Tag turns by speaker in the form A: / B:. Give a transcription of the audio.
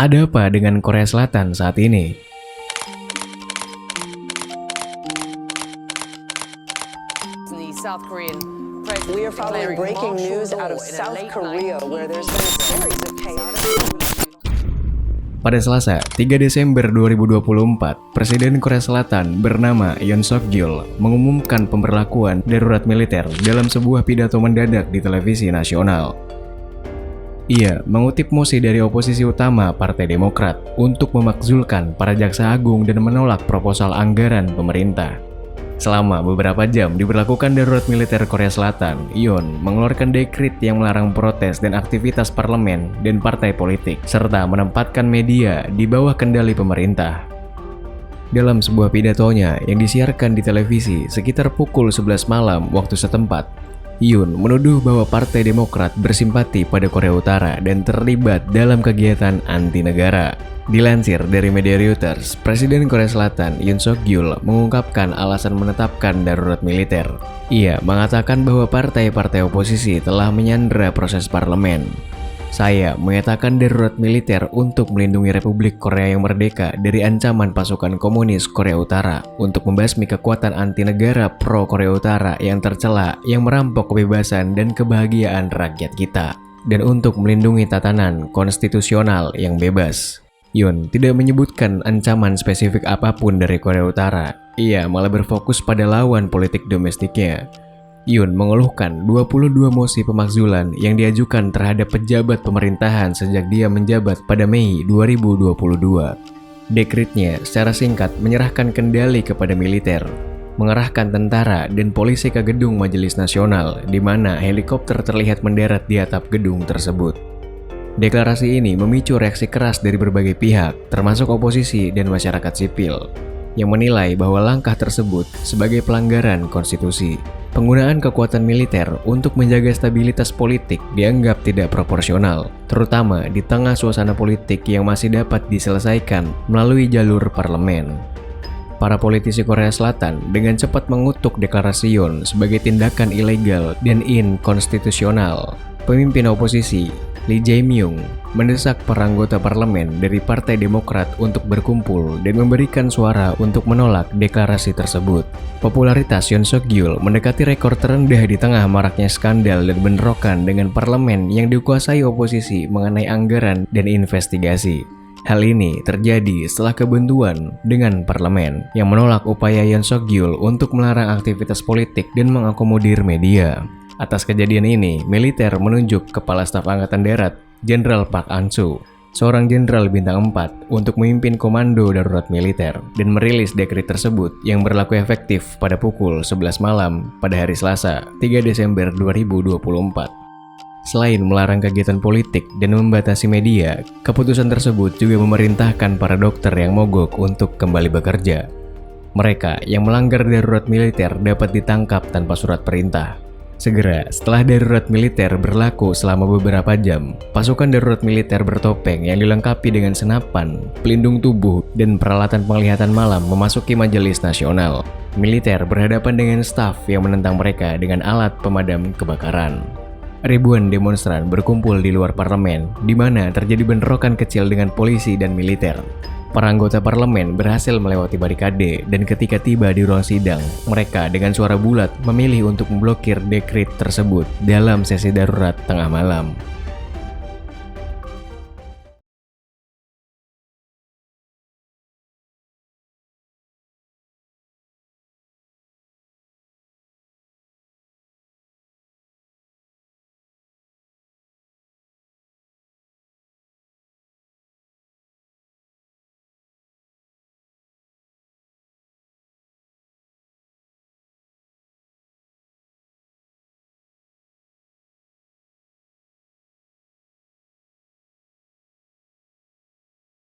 A: Ada apa dengan Korea Selatan saat ini?
B: We are following breaking news out of South Korea where there's been a series of chaotic.
A: Pada Selasa, 3 Desember 2024, Presiden Korea Selatan bernama Yoon Suk-yeol mengumumkan pemberlakuan darurat militer dalam sebuah pidato mendadak di televisi nasional. Ia mengutip mosi dari oposisi utama Partai Demokrat untuk memakzulkan para jaksa agung dan menolak proposal anggaran pemerintah. Selama beberapa jam diberlakukan darurat militer Korea Selatan, Yoon mengeluarkan dekret yang melarang protes dan aktivitas parlemen dan partai politik, serta menempatkan media di bawah kendali pemerintah. Dalam sebuah pidatonya yang disiarkan di televisi sekitar pukul 11 malam waktu setempat, Yoon menuduh bahwa Partai Demokrat bersimpati pada Korea Utara dan terlibat dalam kegiatan anti negara. Dilansir dari media Reuters, Presiden Korea Selatan Yoon Suk-yeol mengungkapkan alasan menetapkan darurat militer. Ia mengatakan bahwa partai-partai oposisi telah menyandera proses parlemen. Saya menyatakan darurat militer untuk melindungi Republik Korea yang merdeka dari ancaman pasukan komunis Korea Utara untuk membasmi kekuatan anti negara pro Korea Utara yang tercela yang merampok kebebasan dan kebahagiaan rakyat kita, dan untuk melindungi tatanan konstitusional yang bebas. Yoon tidak menyebutkan ancaman spesifik apapun dari Korea Utara. Ia malah berfokus pada lawan politik domestiknya. Yoon mengeluhkan 22 mosi pemakzulan yang diajukan terhadap pejabat pemerintahan sejak dia menjabat pada Mei 2022. Dekretnya secara singkat menyerahkan kendali kepada militer, mengerahkan tentara dan polisi ke gedung Majelis Nasional, di mana helikopter terlihat mendarat di atap gedung tersebut. Deklarasi ini memicu reaksi keras dari berbagai pihak, termasuk oposisi dan masyarakat sipil, yang menilai bahwa langkah tersebut sebagai pelanggaran konstitusi. Penggunaan kekuatan militer untuk menjaga stabilitas politik dianggap tidak proporsional, terutama di tengah suasana politik yang masih dapat diselesaikan melalui jalur parlemen. Para politisi Korea Selatan dengan cepat mengutuk deklarasi Yoon sebagai tindakan ilegal dan inkonstitusional. Pemimpin oposisi Lee Jae-myung mendesak para anggota parlemen dari Partai Demokrat untuk berkumpul dan memberikan suara untuk menolak deklarasi tersebut. Popularitas Yoon Suk-yeol mendekati rekor terendah di tengah maraknya skandal dan bentrokan dengan parlemen yang dikuasai oposisi mengenai anggaran dan investigasi. Hal ini terjadi setelah kebuntuan dengan parlemen yang menolak upaya Yoon Suk-yeol untuk melarang aktivitas politik dan mengakomodir media. Atas kejadian ini, militer menunjuk Kepala Staf Angkatan Darat, Jenderal Park An-soo, seorang jenderal bintang 4, untuk memimpin komando darurat militer dan merilis dekret tersebut yang berlaku efektif pada pukul 11 malam pada hari Selasa, 3 Desember 2024. Selain melarang kegiatan politik dan membatasi media, keputusan tersebut juga memerintahkan para dokter yang mogok untuk kembali bekerja. Mereka yang melanggar darurat militer dapat ditangkap tanpa surat perintah. Segera setelah darurat militer berlaku selama beberapa jam, pasukan darurat militer bertopeng yang dilengkapi dengan senapan, pelindung tubuh, dan peralatan penglihatan malam memasuki Majelis Nasional. Militer berhadapan dengan staf yang menentang mereka dengan alat pemadam kebakaran. Ribuan demonstran berkumpul di luar parlemen, di mana terjadi bentrokan kecil dengan polisi dan militer. Para anggota parlemen berhasil melewati barikade dan ketika tiba di ruang sidang, mereka dengan suara bulat memilih untuk memblokir dekret tersebut dalam sesi darurat tengah malam.